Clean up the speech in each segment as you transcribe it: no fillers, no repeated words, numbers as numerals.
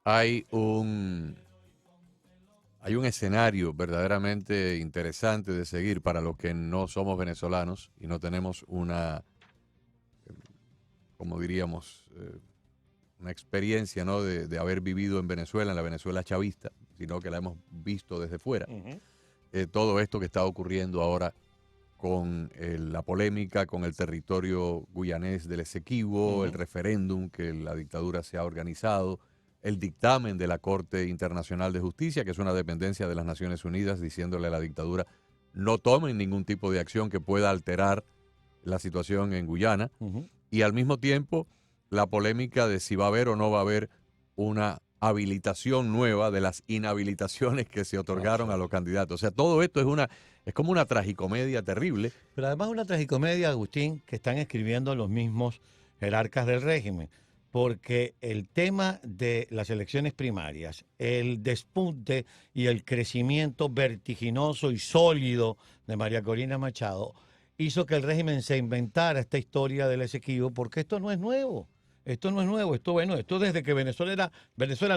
hay un, hay un escenario verdaderamente interesante de seguir para los que no somos venezolanos y no tenemos una, como diríamos, una experiencia, ¿no? de haber vivido en Venezuela, en la Venezuela chavista, sino que la hemos visto desde fuera. Ujú. Todo esto que está ocurriendo ahora con la polémica con el territorio guyanés del Esequibo, el Ujú. referéndum que la dictadura se ha organizado, el dictamen de la Corte Internacional de Justicia, que es una dependencia de las Naciones Unidas, diciéndole a la dictadura no tomen ningún tipo de acción que pueda alterar la situación en Guyana, Ujú. y al mismo tiempo la polémica de si va a haber o no va a haber una habilitación nueva de las inhabilitaciones que se otorgaron a los Absoluto. candidatos. O sea, todo esto es como una tragicomedia terrible. Pero además una tragicomedia, Agustín, que están escribiendo los mismos jerarcas del régimen, porque el tema de las elecciones primarias, el despunte y el crecimiento vertiginoso y sólido de María Corina Machado, hizo que el régimen se inventara esta historia del Esequibo, porque esto no es nuevo. Esto no es nuevo, esto desde que Venezuela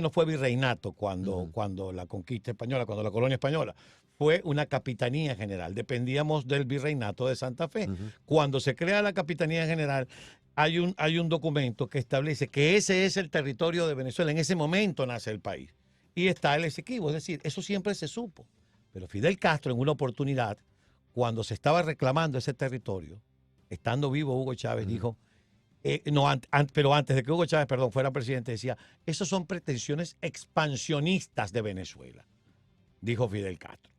no fue virreinato Ujú. cuando la conquista española, cuando la colonia española, fue una capitanía general, dependíamos del virreinato de Santa Fe. Ujú. Cuando se crea la capitanía general, hay un documento que establece que ese es el territorio de Venezuela, en ese momento nace el país. Y está el Esequibo, es decir, eso siempre se supo. Pero Fidel Castro, en una oportunidad, cuando se estaba reclamando ese territorio, estando vivo Hugo Chávez, Ujú. dijo, no, pero antes de que Hugo Chávez, perdón, fuera presidente, decía, esos son pretensiones expansionistas de Venezuela, dijo Fidel Castro.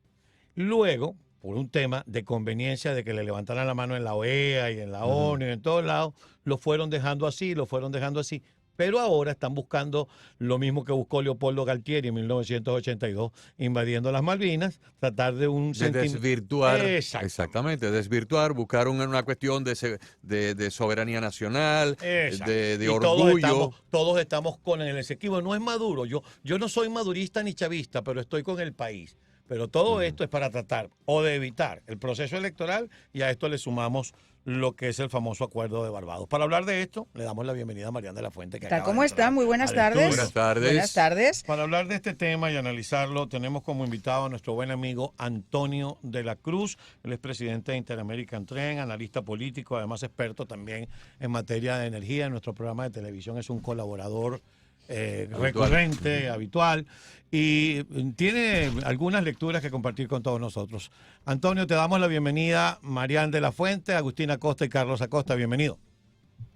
Luego, por un tema de conveniencia de que le levantaran la mano en la OEA y en la Ujú. ONU y en todos lados, lo fueron dejando así, lo fueron dejando así. Pero ahora están buscando lo mismo que buscó Leopoldo Galtieri en 1982, invadiendo las Malvinas, tratar de un De sentimiento. desvirtuar, Exactamente, exactamente, desvirtuar, buscar una cuestión de soberanía nacional, exacto. de Y orgullo. todos estamos con el Esequibo. No es Maduro. Yo no soy madurista ni chavista, pero estoy con el país. Pero todo Ujú. esto es para tratar o de evitar el proceso electoral y a esto le sumamos lo que es el famoso acuerdo de Barbados. Para hablar de esto, le damos la bienvenida a Mariana de la Fuente, ¿Qué que tal? acaba de ¿Cómo está? entrar Muy buenas al Buenas estudio. tardes. Buenas tardes. tardes. Para hablar de este tema y analizarlo, tenemos como invitado a nuestro buen amigo Antonio de la Cruz. Él es presidente de Interamerican Trend, analista político, además experto también en materia de energía. En nuestro programa de televisión es un colaborador Habitual. Ujú. recurrente, habitual, y tiene algunas lecturas que compartir con todos nosotros. Antonio, te damos la bienvenida. Marián de la Fuente, Agustín Acosta y Carlos Acosta, bienvenido.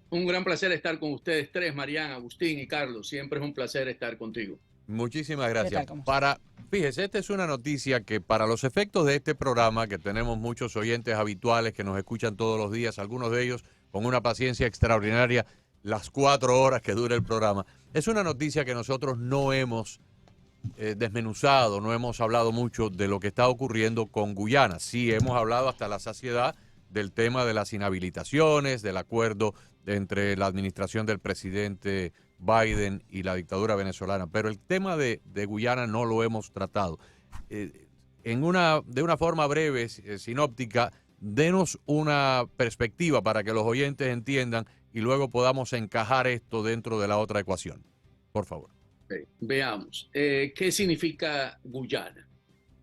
Un gran placer estar con ustedes tres, Marián, Agustín y Carlos. Siempre es un placer estar contigo. Muchísimas ¿Qué gracias. tal? ¿Cómo está? Fíjese, esta es una noticia que para los efectos de este programa, que tenemos muchos oyentes habituales que nos escuchan todos los días, algunos de ellos con una paciencia extraordinaria, las 4 horas que dura el programa, es una noticia que nosotros no hemos desmenuzado, no hemos hablado mucho de lo que está ocurriendo con Guyana. Sí, hemos hablado hasta la saciedad del tema de las inhabilitaciones, del acuerdo entre la administración del presidente Biden y la dictadura venezolana, pero el tema de Guyana no lo hemos tratado. De una forma breve, sinóptica, denos una perspectiva para que los oyentes entiendan y luego podamos encajar esto dentro de la otra ecuación. Por favor. Okay. Veamos, ¿qué significa Guyana?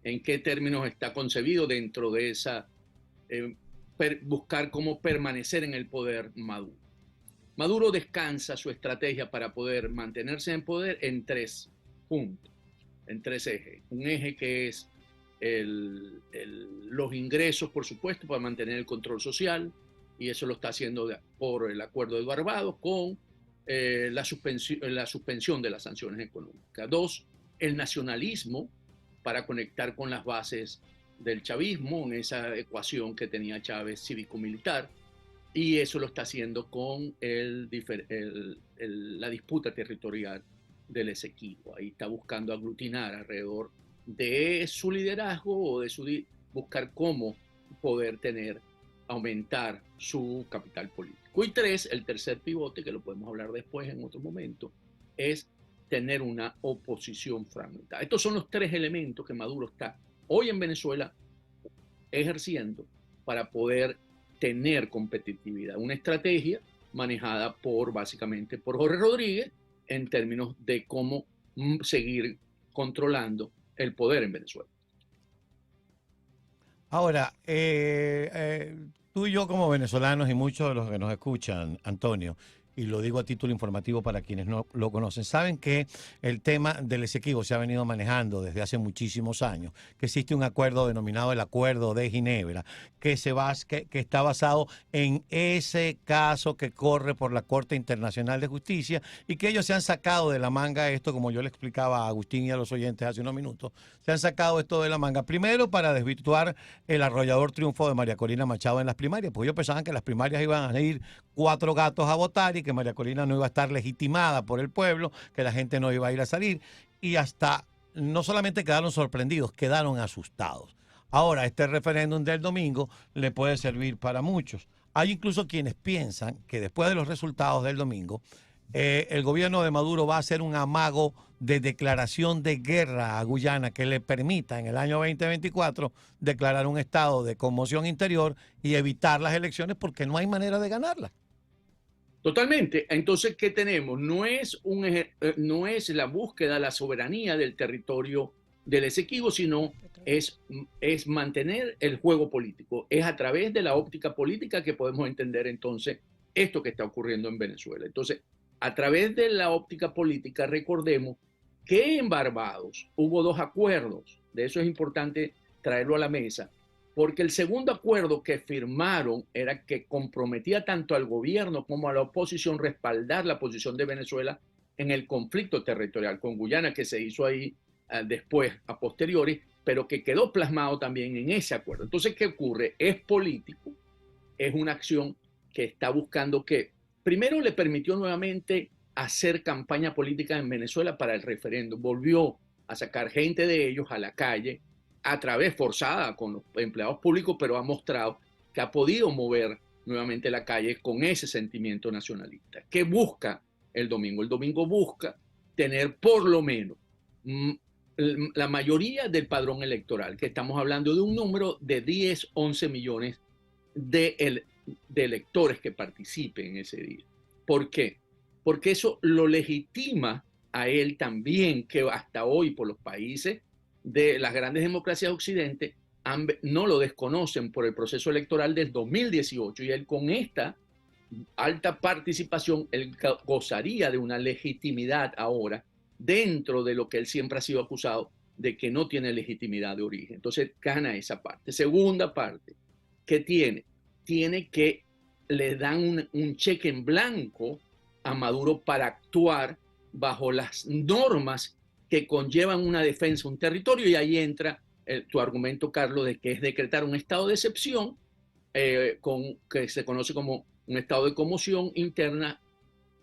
¿En qué términos está concebido dentro de esa buscar cómo permanecer en el poder Maduro? Maduro descansa su estrategia para poder mantenerse en poder en tres puntos, en tres ejes. Un eje que es los ingresos, por supuesto, para mantener el control social, y eso lo está haciendo por el acuerdo de Barbados con la suspensión de las sanciones económicas. Dos, el nacionalismo para conectar con las bases del chavismo en esa ecuación que tenía Chávez cívico-militar, y eso lo está haciendo con la disputa territorial del Esequibo. Ahí está buscando aglutinar alrededor de su liderazgo o de buscar cómo poder aumentar su capital político. Y tres, el tercer pivote, que lo podemos hablar después en otro momento, es tener una oposición fragmentada. Estos son los tres elementos que Maduro está hoy en Venezuela ejerciendo para poder tener competitividad. Una estrategia manejada básicamente por Jorge Rodríguez en términos de cómo seguir controlando el poder en Venezuela. Ahora, tú y yo como venezolanos y muchos de los que nos escuchan, Antonio, y lo digo a título informativo para quienes no lo conocen, saben que el tema del Esequibo se ha venido manejando desde hace muchísimos años, que existe un acuerdo denominado el Acuerdo de Ginebra, que está basado en ese caso que corre por la Corte Internacional de Justicia y que ellos se han sacado de la manga esto, como yo le explicaba a Agustín y a los oyentes hace unos minutos, se han sacado esto de la manga, primero para desvirtuar el arrollador triunfo de María Corina Machado en las primarias, porque ellos pensaban que las primarias iban a ir 4 gatos a votar y que María Corina no iba a estar legitimada por el pueblo, que la gente no iba a ir a salir, y hasta no solamente quedaron sorprendidos, quedaron asustados. Ahora, este referéndum del domingo le puede servir para muchos. Hay incluso quienes piensan que después de los resultados del domingo, el gobierno de Maduro va a hacer un amago de declaración de guerra a Guyana que le permita en el año 2024 declarar un estado de conmoción interior y evitar las elecciones porque no hay manera de ganarlas. Totalmente. Entonces, ¿qué tenemos? No es la búsqueda de la soberanía del territorio del Esequibo, sino es mantener el juego político. Es a través de la óptica política que podemos entender entonces esto que está ocurriendo en Venezuela. Entonces, a través de la óptica política, recordemos que en Barbados hubo 2 acuerdos. De eso es importante traerlo a la mesa. Porque el segundo acuerdo que firmaron era que comprometía tanto al gobierno como a la oposición respaldar la posición de Venezuela en el conflicto territorial con Guyana, que se hizo ahí después, a posteriori, pero que quedó plasmado también en ese acuerdo. Entonces, ¿qué ocurre? Es político, es una acción que está buscando que, primero le permitió nuevamente hacer campaña política en Venezuela para el referéndum, volvió a sacar gente de ellos a la calle, a través forzada con los empleados públicos, pero ha mostrado que ha podido mover nuevamente la calle con ese sentimiento nacionalista. ¿Qué busca el domingo? El domingo busca tener por lo menos la mayoría del padrón electoral, que estamos hablando de un número de 10, 11 millones de electores que participen en ese día. ¿Por qué? Porque eso lo legitima a él también, que hasta hoy por los países de las grandes democracias de Occidente no lo desconocen por el proceso electoral del 2018 y él con esta alta participación él gozaría de una legitimidad ahora dentro de lo que él siempre ha sido acusado de que no tiene legitimidad de origen. Entonces gana esa parte. Segunda parte, ¿qué tiene? Tiene que le dan un cheque en blanco a Maduro para actuar bajo las normas que conllevan una defensa, un territorio, y ahí entra tu argumento, Carlos, de que es decretar un estado de excepción que se conoce como un estado de conmoción interna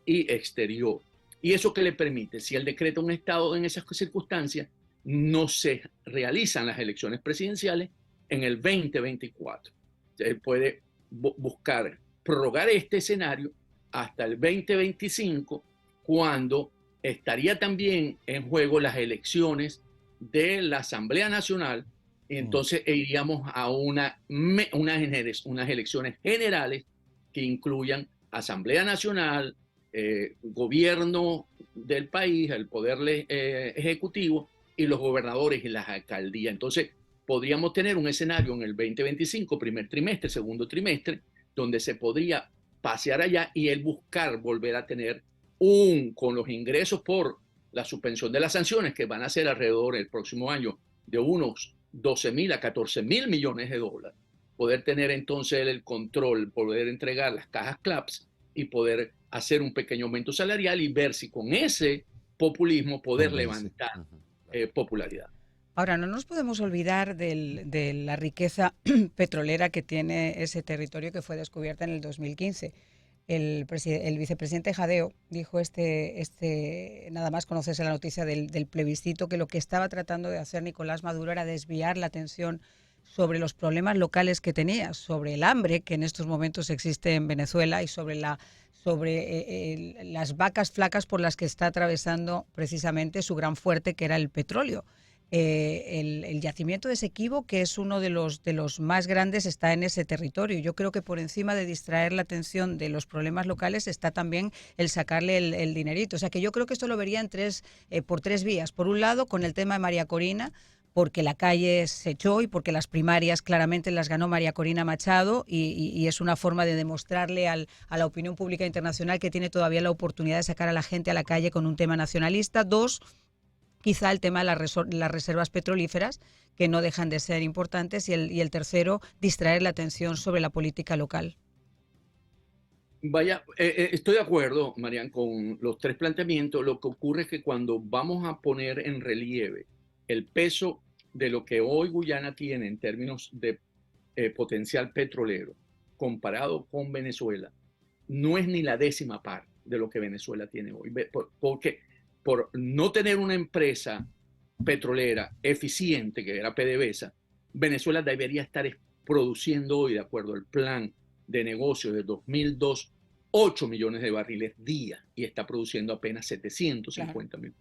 y exterior. ¿Y eso qué le permite? Si él decreta un estado en esas circunstancias, no se realizan las elecciones presidenciales en el 2024. Él puede buscar prorrogar este escenario hasta el 2025, cuando estaría también en juego las elecciones de la Asamblea Nacional, y entonces iríamos a unas elecciones generales que incluyan Asamblea Nacional, gobierno del país, el poder ejecutivo y los gobernadores y las alcaldías. Entonces podríamos tener un escenario en el 2025, primer trimestre, segundo trimestre, donde se podría pasear allá y él buscar volver a tener con los ingresos por la suspensión de las sanciones, que van a ser alrededor el próximo año de unos 12.000 a 14.000 millones de dólares, poder tener entonces el control, poder entregar las cajas CLAPS y poder hacer un pequeño aumento salarial y ver si con ese populismo poder levantar popularidad. Ahora, no nos podemos olvidar de la riqueza petrolera que tiene ese territorio que fue descubierta en el 2015. El vicepresidente Jadeo dijo nada más conocerse la noticia del plebiscito, que lo que estaba tratando de hacer Nicolás Maduro era desviar la atención sobre los problemas locales que tenía, sobre el hambre que en estos momentos existe en Venezuela y sobre las vacas flacas por las que está atravesando precisamente su gran fuerte, que era el petróleo. el yacimiento de Esequibo, que es uno de los más grandes, está en ese territorio. Yo creo que por encima de distraer la atención de los problemas locales está también el sacarle el dinerito. O sea que yo creo que esto lo vería por tres vías. Por un lado, con el tema de María Corina, porque la calle se echó y porque las primarias claramente las ganó María Corina Machado y es una forma de demostrarle a la opinión pública internacional que tiene todavía la oportunidad de sacar a la gente a la calle con un tema nacionalista. Dos, quizá el tema de las reservas petrolíferas, que no dejan de ser importantes, y el tercero, distraer la atención sobre la política local. Vaya, estoy de acuerdo, Marian, con los tres planteamientos. Lo que ocurre es que cuando vamos a poner en relieve el peso de lo que hoy Guyana tiene en términos de potencial petrolero comparado con Venezuela, no es ni la décima parte de lo que Venezuela tiene hoy. Porque por no tener una empresa petrolera eficiente, que era PDVSA, Venezuela debería estar produciendo hoy, de acuerdo al plan de negocios de 2002, 8 millones de barriles día y está produciendo apenas 750 mil.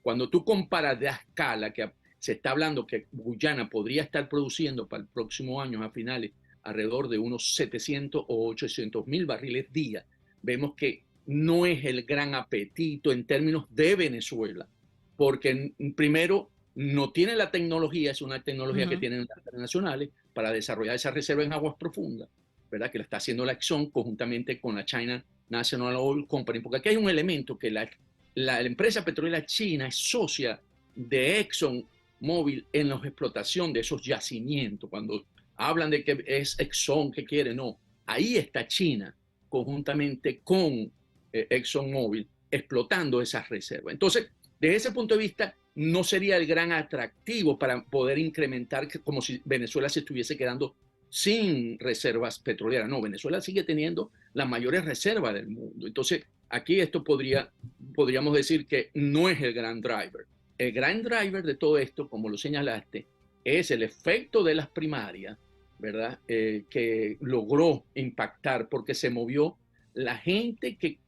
Cuando tú comparas de a escala, que se está hablando que Guyana podría estar produciendo para el próximo año a finales alrededor de unos 700 o 800 mil barriles día, vemos que no es el gran apetito en términos de Venezuela, porque primero no tiene la tecnología, es una tecnología que tienen las internacionales para desarrollar esa reserva en aguas profundas, ¿verdad? Que la está haciendo la Exxon conjuntamente con la China National Oil Company, porque aquí hay un elemento que la empresa petrolera china es socia de ExxonMobil en la explotación de esos yacimientos. Cuando hablan de que es Exxon que quiere, no, ahí está China conjuntamente con ExxonMobil explotando esas reservas. Entonces, desde ese punto de vista, no sería el gran atractivo para poder incrementar, como si Venezuela se estuviese quedando sin reservas petroleras. No, Venezuela sigue teniendo las mayores reservas del mundo. Entonces, aquí esto podríamos decir que no es el gran driver. El gran driver de todo esto, como lo señalaste, es el efecto de las primarias, ¿verdad? Que logró impactar porque se movió la gente que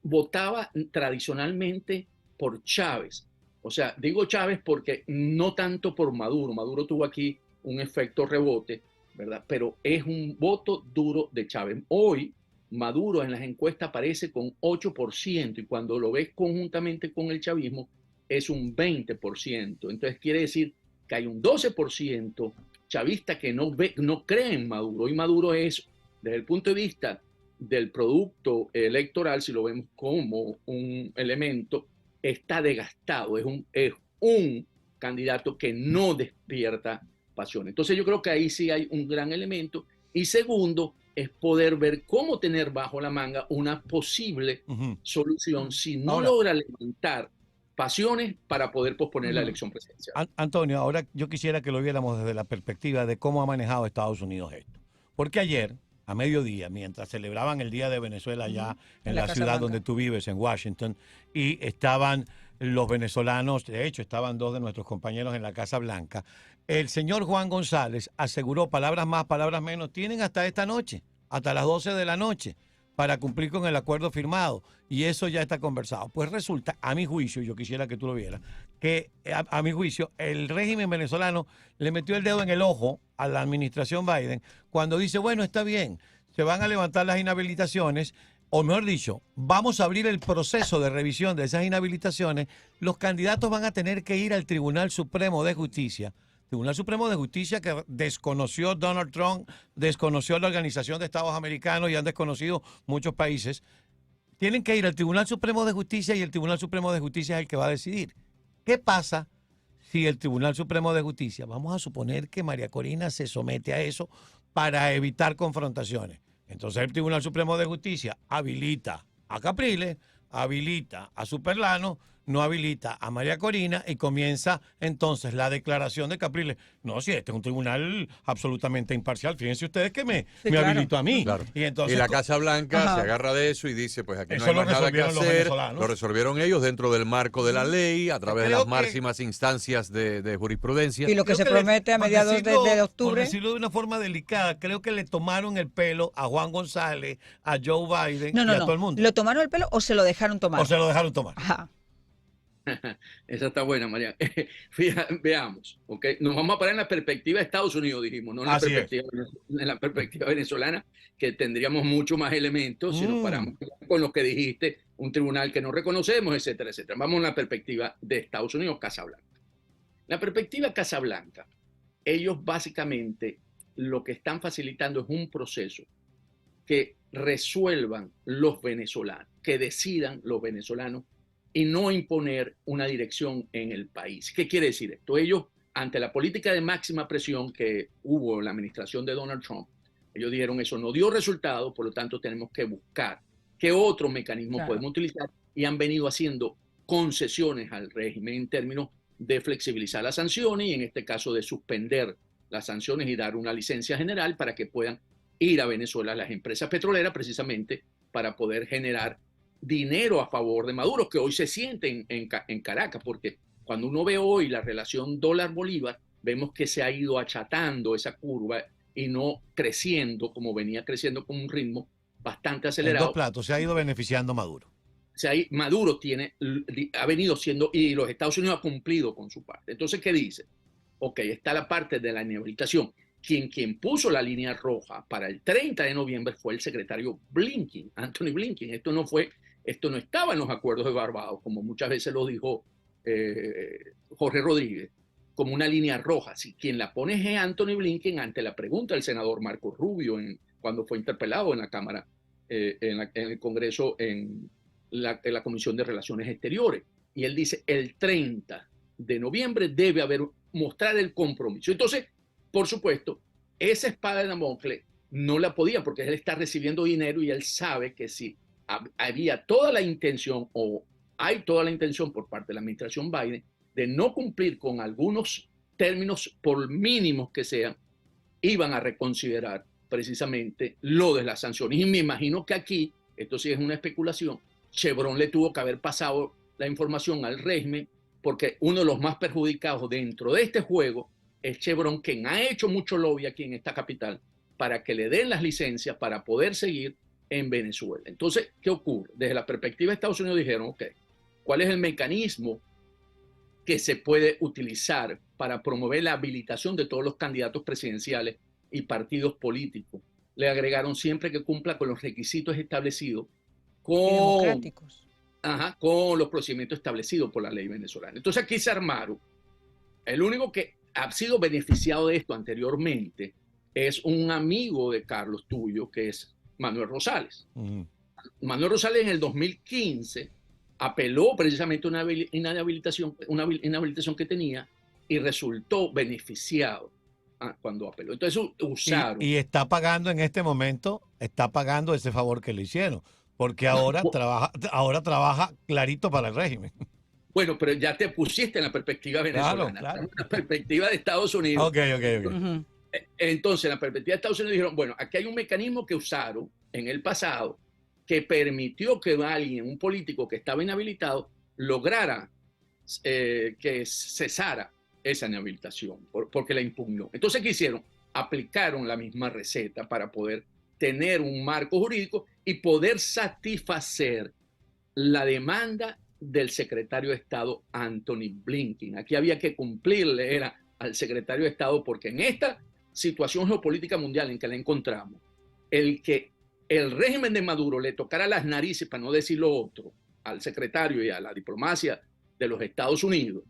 votaba tradicionalmente por Chávez. O sea, digo Chávez porque no tanto por Maduro. Maduro tuvo aquí un efecto rebote, ¿verdad? Pero es un voto duro de Chávez. Hoy, Maduro en las encuestas aparece con 8% y cuando lo ves conjuntamente con el chavismo es un 20%. Entonces quiere decir que hay un 12% chavista que no cree en Maduro. Y Maduro es, desde el punto de vista del producto electoral, si lo vemos como un elemento, está desgastado. Es un candidato que no despierta pasión. Entonces yo creo que ahí sí hay un gran elemento. Y segundo, es poder ver cómo tener bajo la manga una posible solución si no logra levantar pasiones para poder posponer la elección presidencial. Antonio, ahora yo quisiera que lo viéramos desde la perspectiva de cómo ha manejado Estados Unidos esto. Porque ayer, a mediodía, mientras celebraban el Día de Venezuela allá en la ciudad donde tú vives, en Washington, y estaban los venezolanos, de hecho estaban dos de nuestros compañeros en la Casa Blanca, el señor Juan González aseguró, palabras más, palabras menos, tienen hasta esta noche, hasta las 12 de la noche, para cumplir con el acuerdo firmado, y eso ya está conversado. Pues resulta, a mi juicio, yo quisiera que tú lo vieras, que a mi juicio el régimen venezolano le metió el dedo en el ojo a la administración Biden cuando dice, bueno, está bien, se van a levantar las inhabilitaciones, o mejor dicho, vamos a abrir el proceso de revisión de esas inhabilitaciones, los candidatos van a tener que ir al Tribunal Supremo de Justicia. Tribunal Supremo de Justicia que desconoció Donald Trump, desconoció la Organización de Estados Americanos y han desconocido muchos países. Tienen que ir al Tribunal Supremo de Justicia y el Tribunal Supremo de Justicia es el que va a decidir. ¿Qué pasa si el Tribunal Supremo de Justicia, vamos a suponer que María Corina se somete a eso para evitar confrontaciones? Entonces el Tribunal Supremo de Justicia habilita a Capriles, habilita a Superlano, no habilita a María Corina y comienza entonces la declaración de Capriles. No, si este es un tribunal absolutamente imparcial, fíjense ustedes que me habilitó a mí. Claro. Y, entonces, y la Casa Blanca se agarra de eso y dice, pues aquí no hay más nada que hacer. Lo resolvieron ellos dentro del marco de la ley, a través de las máximas instancias de jurisprudencia. Y lo que se promete a mediados de octubre. Por decirlo de una forma delicada, creo que le tomaron el pelo a Juan González, a Joe Biden y a todo el mundo. ¿Lo tomaron el pelo o se lo dejaron tomar? O se lo dejaron tomar. Ajá. Esa está buena, María. Veamos, ¿ok? Nos vamos a parar en la perspectiva de Estados Unidos, dijimos, no en Así es. en la perspectiva venezolana, que tendríamos mucho más elementos si nos paramos con lo que dijiste, un tribunal que no reconocemos, etcétera, etcétera. Vamos a la perspectiva de Estados Unidos, Casablanca. La perspectiva Casablanca, ellos básicamente lo que están facilitando es un proceso que resuelvan los venezolanos, que decidan los venezolanos y no imponer una dirección en el país. ¿Qué quiere decir esto? Ellos, ante la política de máxima presión que hubo en la administración de Donald Trump, ellos dijeron eso no dio resultado, por lo tanto tenemos que buscar qué otro mecanismo podemos utilizar y han venido haciendo concesiones al régimen en términos de flexibilizar las sanciones y en este caso de suspender las sanciones y dar una licencia general para que puedan ir a Venezuela las empresas petroleras precisamente para poder generar dinero a favor de Maduro, que hoy se siente en Caracas, porque cuando uno ve hoy la relación dólar-bolívar, vemos que se ha ido achatando esa curva y no creciendo como venía creciendo con un ritmo bastante acelerado. En dos platos, se ha ido beneficiando Maduro. O sea, ahí Maduro ha venido siendo, y los Estados Unidos ha cumplido con su parte. Entonces, ¿qué dice? Ok, está la parte de la inhabilitación. Quien puso la línea roja para el 30 de noviembre fue el secretario Blinken, Anthony Blinken. Esto no estaba en los acuerdos de Barbados, como muchas veces lo dijo Jorge Rodríguez, como una línea roja. Si quien la pone es Anthony Blinken ante la pregunta del senador Marco Rubio cuando fue interpelado en la Cámara, en el Congreso, en la Comisión de Relaciones Exteriores. Y él dice, el 30 de noviembre debe mostrar el compromiso. Entonces, por supuesto, esa espada de Damocles no la podía porque él está recibiendo dinero y él sabe que si había toda la intención o hay toda la intención por parte de la administración Biden de no cumplir con algunos términos por mínimos que sean, iban a reconsiderar precisamente lo de las sanciones. Y me imagino que aquí, esto sí es una especulación, Chevron le tuvo que haber pasado la información al régimen porque uno de los más perjudicados dentro de este juego es Chevron, quien ha hecho mucho lobby aquí en esta capital para que le den las licencias para poder seguir en Venezuela. Entonces, ¿qué ocurre? Desde la perspectiva de Estados Unidos dijeron, ok, ¿cuál es el mecanismo que se puede utilizar para promover la habilitación de todos los candidatos presidenciales y partidos políticos? Le agregaron siempre que cumpla con los requisitos establecidos con los procedimientos establecidos por la ley venezolana. Entonces aquí se armaron. El único que ha sido beneficiado de esto anteriormente es un amigo de Carlos tuyo, que es Manuel Rosales. Manuel Rosales en el 2015 apeló precisamente una inhabilitación que tenía y resultó beneficiado cuando apeló. Entonces usaron. Y está pagando en este momento, está pagando ese favor que le hicieron, porque ahora trabaja clarito para el régimen. Bueno, pero ya te pusiste en la perspectiva venezolana, claro. en la perspectiva de Estados Unidos. Ok. Entonces, en la perspectiva de Estados Unidos dijeron, bueno, aquí hay un mecanismo que usaron en el pasado que permitió que alguien, un político que estaba inhabilitado, lograra que cesara esa inhabilitación, porque la impugnó. Entonces, ¿qué hicieron? Aplicaron la misma receta para poder tener un marco jurídico y poder satisfacer la demanda del secretario de Estado Anthony Blinken. Aquí había que cumplirle al secretario de Estado porque en esta situación geopolítica mundial en que la encontramos, el que el régimen de Maduro le tocara las narices, para no decir lo otro, al secretario y a la diplomacia de los Estados Unidos,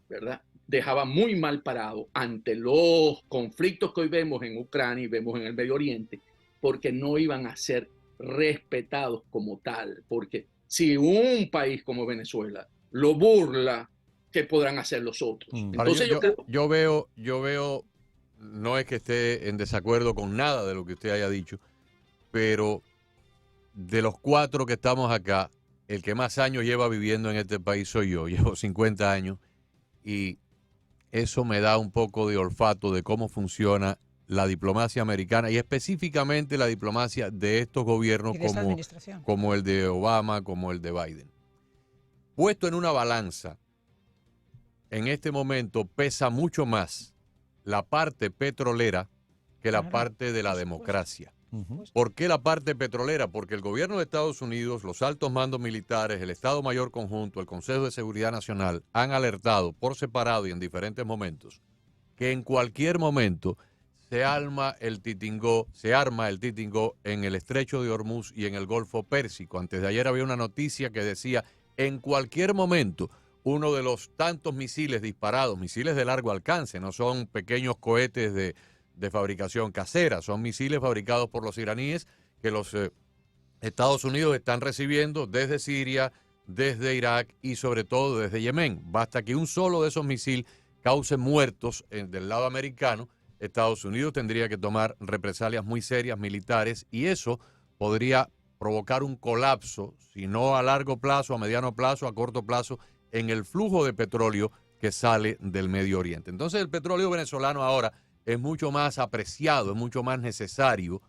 ¿verdad? Dejaba muy mal parado ante los conflictos que hoy vemos en Ucrania y vemos en el Medio Oriente, porque no iban a ser respetados como tal, porque si un país como Venezuela lo burla, ¿qué podrán hacer los otros? Entonces yo veo, no es que esté en desacuerdo con nada de lo que usted haya dicho, pero de los 4 que estamos acá, el que más años lleva viviendo en este país soy yo. Llevo 50 años y eso me da un poco de olfato de cómo funciona la diplomacia americana y específicamente la diplomacia de estos gobiernos como el de Obama, como el de Biden. Puesto en una balanza, en este momento pesa mucho más la parte petrolera que la parte de la democracia. ¿Por qué la parte petrolera? Porque el gobierno de Estados Unidos, los altos mandos militares, el Estado Mayor Conjunto, el Consejo de Seguridad Nacional han alertado por separado y en diferentes momentos que en cualquier momento se arma el titingó en el Estrecho de Hormuz y en el Golfo Pérsico. Antes de ayer había una noticia que decía en cualquier momento uno de los tantos misiles disparados, misiles de largo alcance, no son pequeños cohetes de fabricación casera, son misiles fabricados por los iraníes que los Estados Unidos están recibiendo desde Siria, desde Irak y sobre todo desde Yemen. Basta que un solo de esos misiles cause muertos del lado americano, Estados Unidos tendría que tomar represalias muy serias militares y eso podría provocar un colapso, si no a largo plazo, a mediano plazo, a corto plazo, en el flujo de petróleo que sale del Medio Oriente. Entonces el petróleo venezolano ahora es mucho más apreciado, es mucho más necesario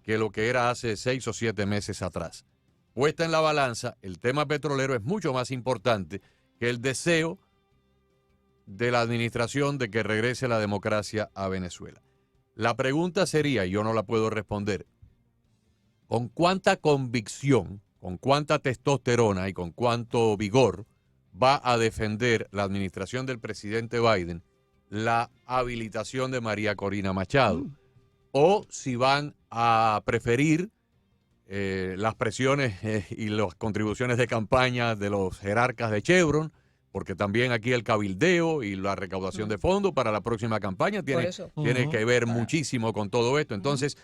que lo que era hace 6 o 7 meses atrás. Puesta en la balanza, el tema petrolero es mucho más importante que el deseo de la administración de que regrese la democracia a Venezuela. La pregunta sería, y yo no la puedo responder, ¿con cuánta convicción, con cuánta testosterona y con cuánto vigor va a defender la administración del presidente Biden la habilitación de María Corina Machado? O si van a preferir las presiones y las contribuciones de campaña de los jerarcas de Chevron, porque también aquí el cabildeo y la recaudación de fondos para la próxima campaña tiene que ver muchísimo con todo esto. Entonces,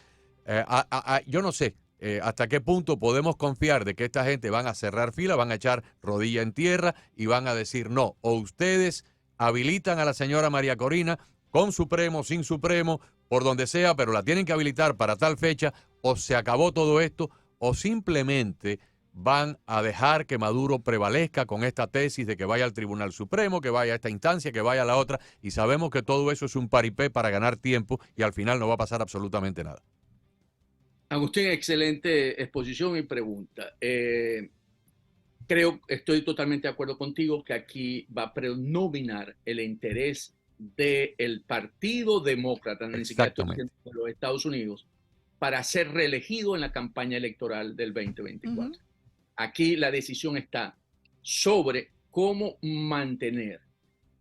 yo no sé hasta qué punto podemos confiar de que esta gente van a cerrar fila, van a echar rodilla en tierra y van a decir no, o ustedes habilitan a la señora María Corina con Supremo, sin Supremo, por donde sea, pero la tienen que habilitar para tal fecha, o se acabó todo esto, o simplemente van a dejar que Maduro prevalezca con esta tesis de que vaya al Tribunal Supremo, que vaya a esta instancia, que vaya a la otra, y sabemos que todo eso es un paripé para ganar tiempo y al final no va a pasar absolutamente nada. Agustín, excelente exposición y pregunta. Estoy totalmente de acuerdo contigo que aquí va a predominar el interés del Partido Demócrata, ni siquiera de los Estados Unidos, para ser reelegido en la campaña electoral del 2024. Aquí la decisión está sobre cómo mantener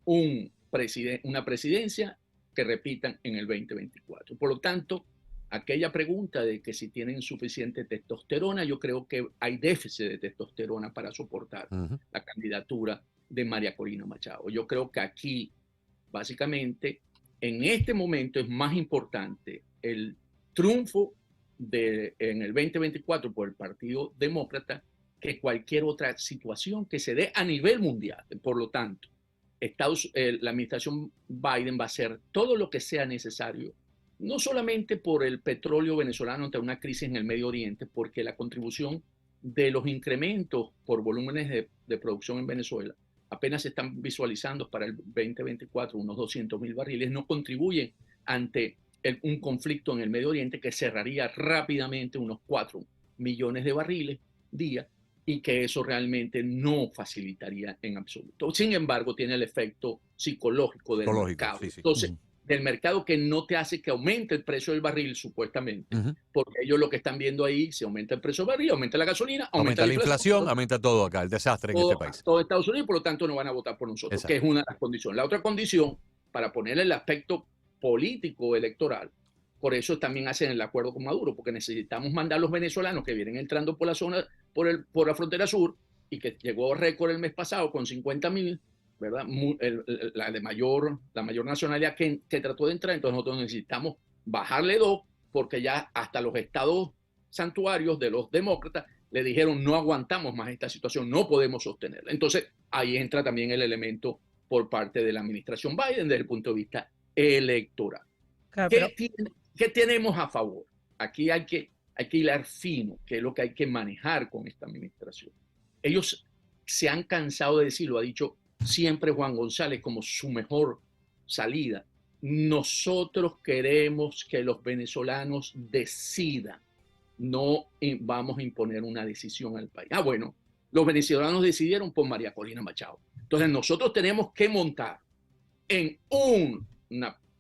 una presidencia que repitan en el 2024. Por lo tanto, aquella pregunta de que si tienen suficiente testosterona, yo creo que hay déficit de testosterona para soportar la candidatura de María Corina Machado. Yo creo que aquí, básicamente, en este momento es más importante el triunfo en el 2024 por el Partido Demócrata que cualquier otra situación que se dé a nivel mundial. Por lo tanto, la administración Biden va a hacer todo lo que sea necesario, no solamente por el petróleo venezolano ante una crisis en el Medio Oriente, porque la contribución de los incrementos por volúmenes de producción en Venezuela apenas se están visualizando para el 2024, unos 200,000 barriles, no contribuyen ante un conflicto en el Medio Oriente que cerraría rápidamente unos 4 millones de barriles día, y que eso realmente no facilitaría en absoluto. Sin embargo, tiene el efecto psicológico del mercado. Sí. Entonces, del mercado que no te hace que aumente el precio del barril, supuestamente, porque ellos lo que están viendo ahí, si aumenta el precio del barril, aumenta la gasolina, aumenta la inflación, aumenta todo acá, el desastre en este país. Todo Estados Unidos, por lo tanto, no van a votar por nosotros, que es una de las condiciones. La otra condición, para ponerle el aspecto político electoral, por eso también hacen el acuerdo con Maduro, porque necesitamos mandar a los venezolanos que vienen entrando por la zona, por la frontera sur, y que llegó récord el mes pasado con 50,000, ¿verdad? La mayor nacionalidad que trató de entrar. Entonces nosotros necesitamos bajarle 2, porque ya hasta los estados santuarios de los demócratas le dijeron no aguantamos más esta situación, no podemos sostenerla. Entonces ahí entra también el elemento por parte de la administración Biden desde el punto de vista electoral. Claro, ¿Qué tenemos a favor? Aquí hay que hilar fino, que es lo que hay que manejar con esta administración. Ellos se han cansado de decir, lo ha dicho siempre Juan González como su mejor salida. Nosotros queremos que los venezolanos decidan, no vamos a imponer una decisión al país. Bueno, los venezolanos decidieron por María Corina Machado. Entonces nosotros tenemos que montar en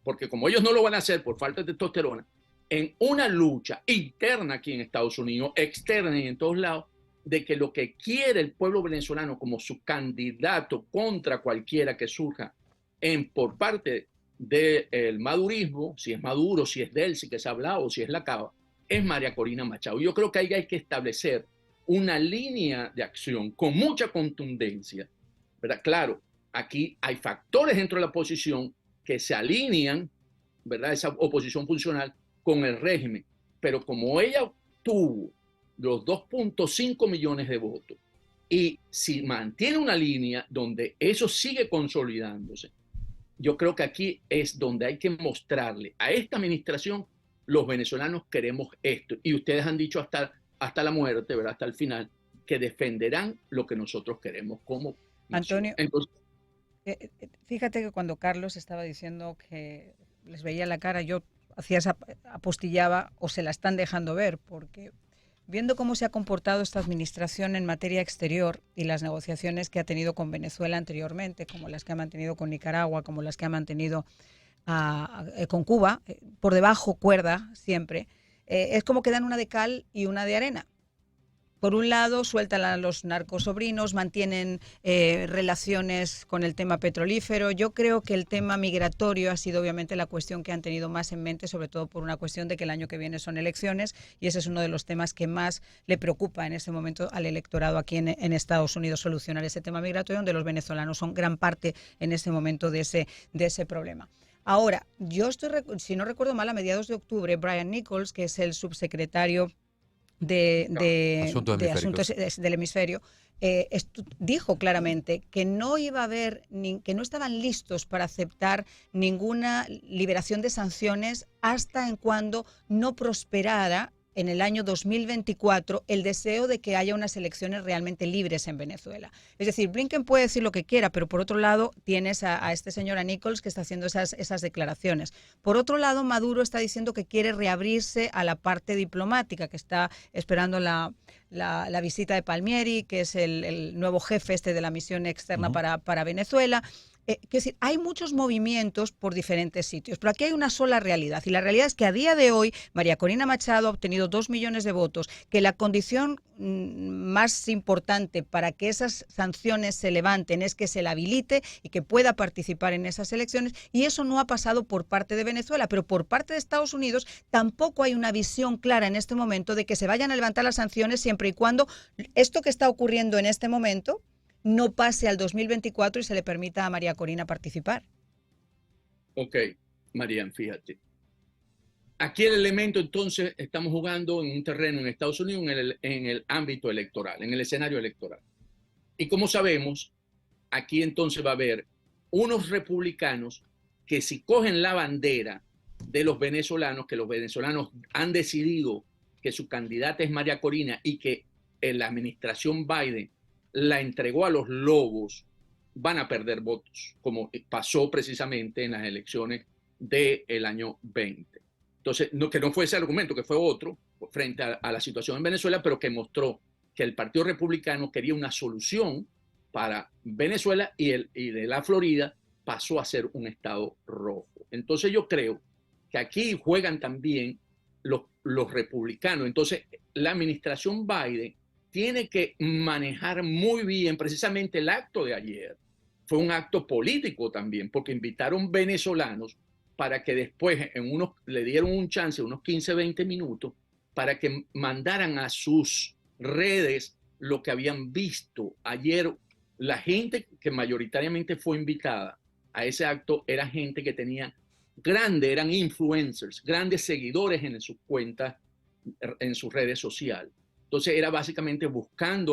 porque como ellos no lo van a hacer por falta de testosterona, en una lucha interna aquí en Estados Unidos, externa y en todos lados, de que lo que quiere el pueblo venezolano como su candidato contra cualquiera que surja por parte del madurismo, si es Maduro, si es Delcy, que se ha hablado, si es la Cava, es María Corina Machado. Yo creo que ahí hay que establecer una línea de acción con mucha contundencia, ¿verdad? Claro, aquí hay factores dentro de la oposición que se alinean, ¿verdad? Esa oposición funcional con el régimen, pero como ella tuvo los 2.5 millones de votos y si mantiene una línea donde eso sigue consolidándose, yo creo que aquí es donde hay que mostrarle a esta administración, los venezolanos queremos esto. Y ustedes han dicho hasta la muerte, ¿verdad? Hasta el final, que defenderán lo que nosotros queremos como nación. Antonio, Entonces, fíjate que cuando Carlos estaba diciendo que les veía la cara, yo apostillaba o se la están dejando ver, porque viendo cómo se ha comportado esta administración en materia exterior y las negociaciones que ha tenido con Venezuela anteriormente, como las que ha mantenido con Nicaragua, como las que ha mantenido con Cuba, por debajo cuerda siempre, es como que dan una de cal y una de arena. Por un lado, sueltan a los narcosobrinos, mantienen relaciones con el tema petrolífero. Yo creo que el tema migratorio ha sido obviamente la cuestión que han tenido más en mente, sobre todo por una cuestión de que el año que viene son elecciones y ese es uno de los temas que más le preocupa en este momento al electorado aquí en Estados Unidos, solucionar ese tema migratorio, donde los venezolanos son gran parte en este momento de ese problema. Ahora, si no recuerdo mal, a mediados de octubre, Brian Nichols, que es el subsecretario de Asuntos del Hemisferio, dijo claramente que no iba a haber, que no estaban listos para aceptar ninguna liberación de sanciones hasta en cuando no prosperara en el año 2024 el deseo de que haya unas elecciones realmente libres en Venezuela. Es decir, Blinken puede decir lo que quiera, pero por otro lado tienes a este señor, a Nichols, que está haciendo esas declaraciones. Por otro lado, Maduro está diciendo que quiere reabrirse a la parte diplomática, que está esperando la visita de Palmieri, que es el nuevo jefe de la misión externa para Venezuela. Quiero decir, hay muchos movimientos por diferentes sitios, pero aquí hay una sola realidad. Y la realidad es que a día de hoy María Corina Machado ha obtenido 2 millones de votos, que la condición más importante para que esas sanciones se levanten es que se la habilite y que pueda participar en esas elecciones. Y eso no ha pasado por parte de Venezuela, pero por parte de Estados Unidos tampoco hay una visión clara en este momento de que se vayan a levantar las sanciones siempre y cuando esto que está ocurriendo en este momento no pase al 2024 y se le permita a María Corina participar. Ok, Marian, fíjate. Aquí el elemento, entonces, estamos jugando en un terreno en Estados Unidos en el ámbito electoral, en el escenario electoral. Y como sabemos, aquí entonces va a haber unos republicanos que si cogen la bandera de los venezolanos, que los venezolanos han decidido que su candidata es María Corina y que en la administración Biden la entregó a los lobos, van a perder votos, como pasó precisamente en las elecciones del año 20. Entonces, que no fue ese argumento, que fue otro, frente a la situación en Venezuela, pero que mostró que el Partido Republicano quería una solución para Venezuela y de la Florida pasó a ser un estado rojo. Entonces yo creo que aquí juegan también los republicanos. Entonces la administración Biden tiene que manejar muy bien precisamente el acto de ayer. Fue un acto político también, porque invitaron venezolanos para que después le dieron un chance, unos 15, 20 minutos, para que mandaran a sus redes lo que habían visto ayer. La gente que mayoritariamente fue invitada a ese acto era gente que tenía eran influencers, grandes seguidores en sus cuentas, en sus redes sociales. Entonces era básicamente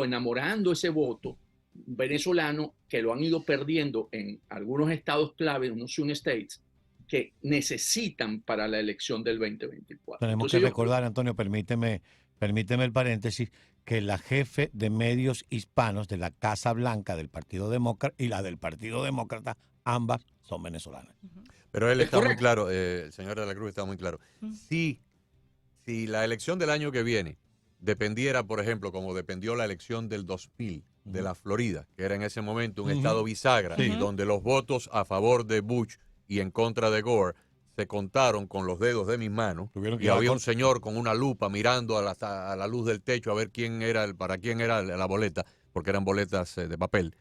enamorando ese voto venezolano que lo han ido perdiendo en algunos estados clave, unos swing states, que necesitan para la elección del 2024. Tenemos Entonces, que recordar, Antonio, permíteme el paréntesis, que la jefe de medios hispanos de la Casa Blanca del Partido Demócrata y la del Partido Demócrata, ambas son venezolanas. Pero él está muy claro, el señor de la Cruz está muy claro. Si la elección del año que viene dependiera, por ejemplo, como dependió la elección del 2000 de la Florida, que era en ese momento un estado bisagra, y donde los votos a favor de Bush y en contra de Gore se contaron con los dedos de mis manos Tuvieron que y ir a la había un corte. señor con una lupa mirando a la luz del techo a ver para quién era la boleta, porque eran boletas de papel.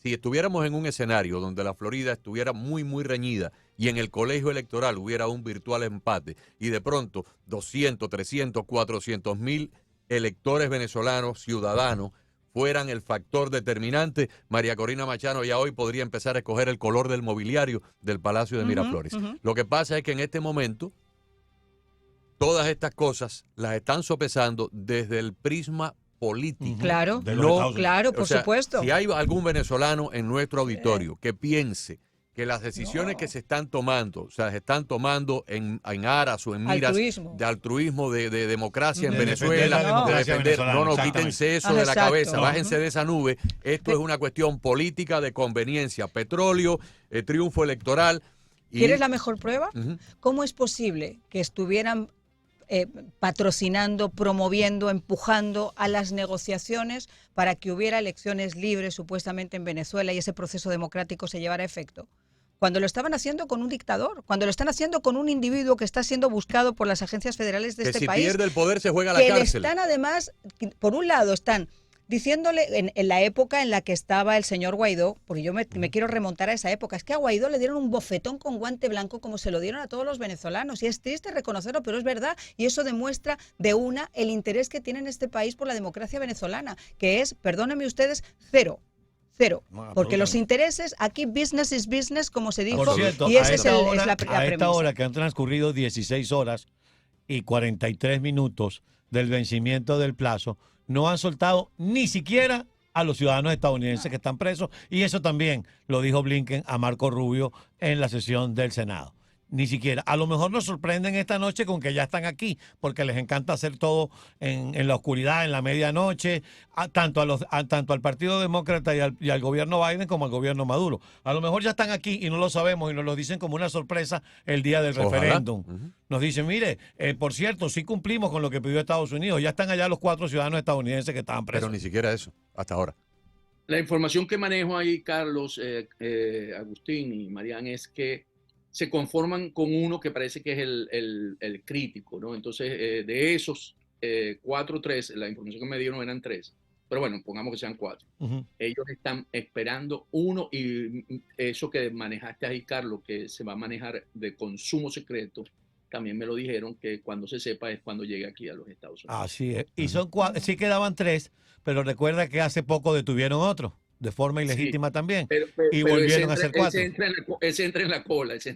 Si estuviéramos en un escenario donde la Florida estuviera muy, muy reñida y en el colegio electoral hubiera un virtual empate y de pronto 200, 300, 400 mil electores venezolanos, ciudadanos, fueran el factor determinante, María Corina Machado ya hoy podría empezar a escoger el color del mobiliario del Palacio de Miraflores. Lo que pasa es que en este momento todas estas cosas las están sopesando desde el prisma político. Claro, De los Estados Unidos. claro, por O sea, supuesto. si hay algún venezolano en nuestro auditorio que piense que las decisiones que se están tomando, o sea, se están tomando en aras o en miras Altruismo. de altruismo, de democracia en De defender Venezuela, la democracia de defender, venezolana, no, exactamente. quítense eso de la Exacto. cabeza, bájense de esa nube. Esto es una cuestión política de conveniencia, petróleo, triunfo electoral. Y, ¿Quieres la mejor prueba? Ujú. ¿Cómo es posible que estuvieran patrocinando, promoviendo, empujando a las negociaciones para que hubiera elecciones libres supuestamente en Venezuela y ese proceso democrático se llevara a efecto? Cuando lo estaban haciendo con un dictador, cuando lo están haciendo con un individuo que está siendo buscado por las agencias federales de que este si país, pierde el poder se juega a la que le cárcel. están además, por un lado, están diciéndole en la época en la que estaba el señor Guaidó, porque yo me quiero remontar a esa época, es que a Guaidó le dieron un bofetón con guante blanco como se lo dieron a todos los venezolanos, y es triste reconocerlo, pero es verdad, y eso demuestra de una el interés que tiene en este país por la democracia venezolana, que es, perdónenme ustedes, cero. No, Porque los absolutamente. intereses, aquí business is business, como se dijo, Por cierto, y esa a es, esta hora, es la a premisa. esta hora que han transcurrido 16 horas y 43 minutos del vencimiento del plazo, no han soltado ni siquiera a los ciudadanos estadounidenses que están presos, y eso también lo dijo Blinken a Marco Rubio en la sesión del Senado. Ni siquiera. A lo mejor nos sorprenden esta noche con que ya están aquí, porque les encanta hacer todo en la oscuridad, en la medianoche, tanto al Partido Demócrata y al gobierno Biden como al gobierno Maduro. A lo mejor ya están aquí y no lo sabemos y nos lo dicen como una sorpresa el día del Ojalá. referéndum. Ujú. Nos dicen, mire, por cierto, sí cumplimos con lo que pidió Estados Unidos. Ya están allá los 4 ciudadanos estadounidenses que estaban presos. Pero ni siquiera eso, hasta ahora. La información que manejo ahí, Carlos, Agustín y Marian, es que se conforman con uno que parece que es el crítico, ¿no? Entonces, de esos 4 o 3, la información que me dieron eran 3, pero bueno, pongamos que sean 4. Ujú. Ellos están esperando uno, y eso que manejaste ahí, Carlos, que se va a manejar de consumo secreto, también me lo dijeron que cuando se sepa es cuando llegue aquí a los Estados Unidos. Así es. Y son sí quedaban 3, pero recuerda que hace poco detuvieron otro, de forma ilegítima también. Y volvieron a ser 4. Ese entra en la cola. Ese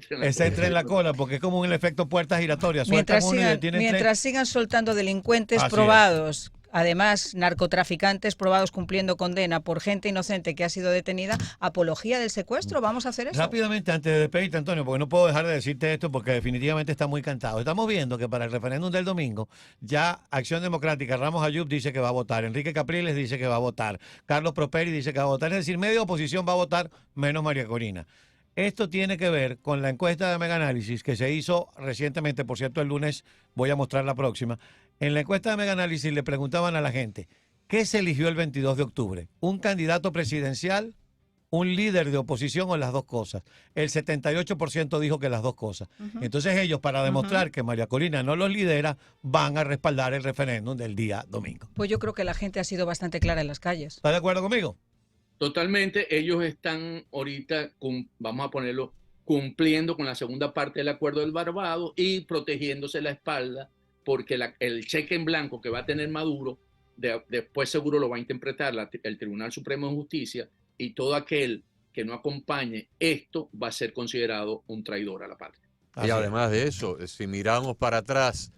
entra en la cola porque es como un efecto puerta giratoria. Sueltan Mientras uno y sigan, detienen mientras 3. sigan soltando delincuentes Así es. probados, además narcotraficantes probados cumpliendo condena por gente inocente que ha sido detenida, apología del secuestro, vamos a hacer eso. Rápidamente, antes de despedirte, Antonio, porque no puedo dejar de decirte esto porque definitivamente está muy cantado. Estamos viendo que para el referéndum del domingo, ya Acción Democrática, Ramos Ayub dice que va a votar, Enrique Capriles dice que va a votar, Carlos Properi dice que va a votar, es decir, media oposición va a votar, menos María Corina. Esto tiene que ver con la encuesta de Mega Análisis que se hizo recientemente, por cierto, el lunes voy a mostrar la próxima. En la encuesta de Mega Análisis le preguntaban a la gente, ¿qué se eligió el 22 de octubre? ¿Un candidato presidencial, un líder de oposición o las dos cosas? El 78% dijo que las dos cosas. Entonces ellos, para demostrar que María Corina no los lidera, van a respaldar el referéndum del día domingo. Pues yo creo que la gente ha sido bastante clara en las calles. ¿Estás de acuerdo conmigo? Totalmente, ellos están ahorita, vamos a ponerlo, cumpliendo con la segunda parte del acuerdo del Barbados y protegiéndose la espalda, porque el cheque en blanco que va a tener Maduro, después seguro lo va a interpretar el Tribunal Supremo de Justicia, y todo aquel que no acompañe esto va a ser considerado un traidor a la patria. Y además de eso, si miramos para atrás,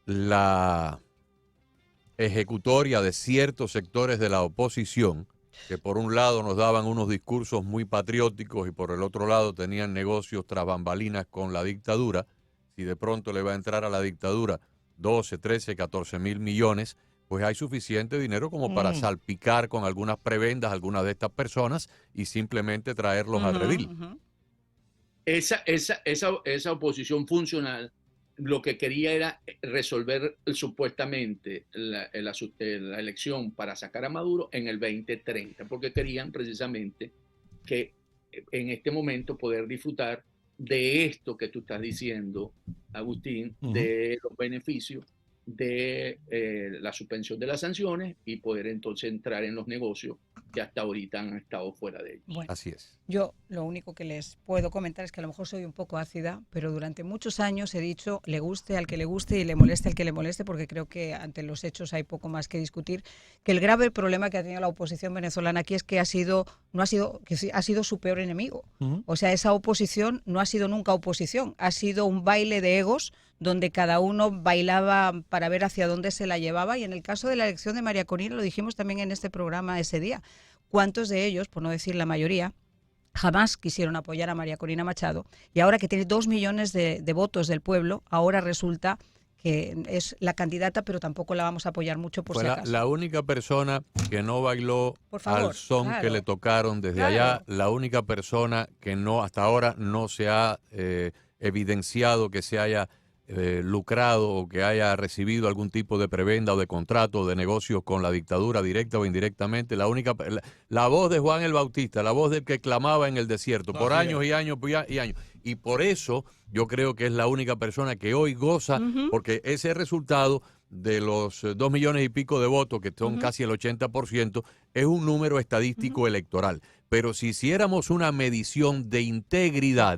la ejecutoria de ciertos sectores de la oposición, que por un lado nos daban unos discursos muy patrióticos y por el otro lado tenían negocios tras bambalinas con la dictadura, si de pronto le va a entrar a la dictadura 12, 13, 14 mil millones, pues hay suficiente dinero como para salpicar con algunas prebendas a algunas de estas personas y simplemente traerlos al redil. Esa oposición funcional lo que quería era resolver supuestamente la elección para sacar a Maduro en el 2030, porque querían precisamente que en este momento poder disfrutar de esto que tú estás diciendo, Agustín, de los beneficios de la suspensión de las sanciones y poder entonces entrar en los negocios que hasta ahorita han estado fuera de ellos. Bueno, Así es. yo lo único que les puedo comentar es que a lo mejor soy un poco ácida, pero durante muchos años he dicho le guste al que le guste y le moleste al que le moleste, porque creo que ante los hechos hay poco más que discutir, que el grave problema que ha tenido la oposición venezolana aquí es que ha sido su peor enemigo. O sea, esa oposición no ha sido nunca oposición, ha sido un baile de egos donde cada uno bailaba para ver hacia dónde se la llevaba, y en el caso de la elección de María Corina, lo dijimos también en este programa ese día, cuántos de ellos, por no decir la mayoría, jamás quisieron apoyar a María Corina Machado, y ahora que tiene 2 millones de votos del pueblo, ahora resulta que es la candidata, pero tampoco la vamos a apoyar mucho por si acaso. La única persona que no bailó al son que le tocaron desde allá, la única persona que no hasta ahora no se ha evidenciado que se haya lucrado o que haya recibido algún tipo de prebenda o de contrato o de negocios con la dictadura directa o indirectamente. La voz de Juan el Bautista, la voz del que clamaba en el desierto por años y años y años. Y por eso yo creo que es la única persona que hoy goza, porque ese resultado de los 2 millones y pico de votos, que son casi el 80%, es un número estadístico electoral. Pero si hiciéramos una medición de integridad,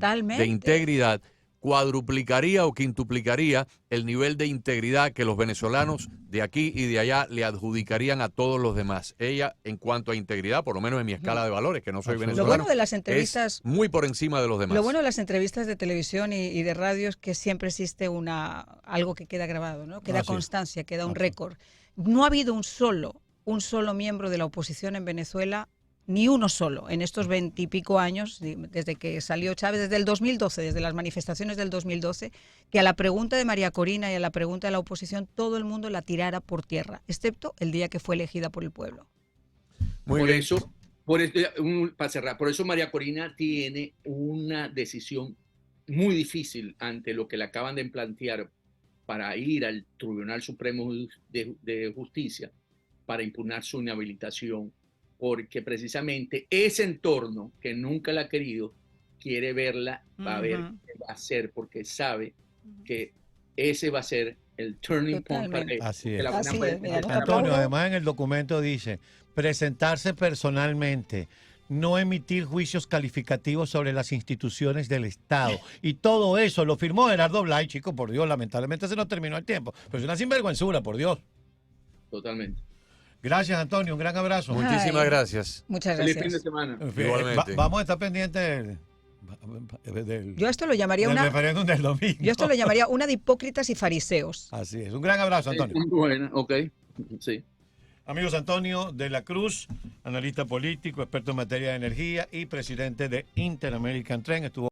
cuadruplicaría o quintuplicaría el nivel de integridad que los venezolanos de aquí y de allá le adjudicarían a todos los demás. Ella, en cuanto a integridad, por lo menos en mi escala de valores, que no soy venezolano, lo bueno de las entrevistas, es muy por encima de los demás. Lo bueno de las entrevistas de televisión y de radio es que siempre existe algo que queda grabado, ¿no? Queda constancia, queda un récord. No ha habido un solo miembro de la oposición en Venezuela, ni uno solo, en estos 20 y pico años, desde que salió Chávez, desde el 2012, desde las manifestaciones del 2012, que a la pregunta de María Corina y a la pregunta de la oposición, todo el mundo la tirara por tierra, excepto el día que fue elegida por el pueblo. Para cerrar, por eso María Corina tiene una decisión muy difícil ante lo que le acaban de plantear para ir al Tribunal Supremo de Justicia para impugnar su inhabilitación, porque precisamente ese entorno que nunca la ha querido, quiere verla, va a ver qué va a hacer, porque sabe que ese va a ser el turning point para ella. Así es. Antonio, además en el documento dice, presentarse personalmente, no emitir juicios calificativos sobre las instituciones del Estado. Y todo eso lo firmó Gerardo Blay, chico, por Dios, lamentablemente se nos terminó el tiempo. Pero es una sinvergüenzura, por Dios. Totalmente. Gracias, Antonio. Un gran abrazo. Muchísimas gracias. Muchas gracias. Feliz fin de semana. Igualmente. Vamos a estar pendientes yo esto lo llamaría referéndum del domingo. Yo esto lo llamaría una de hipócritas y fariseos. Así es. Un gran abrazo, Antonio. Bueno, ok. Sí. Amigos, Antonio de la Cruz, analista político, experto en materia de energía y presidente de Interamerican Trend, estuvo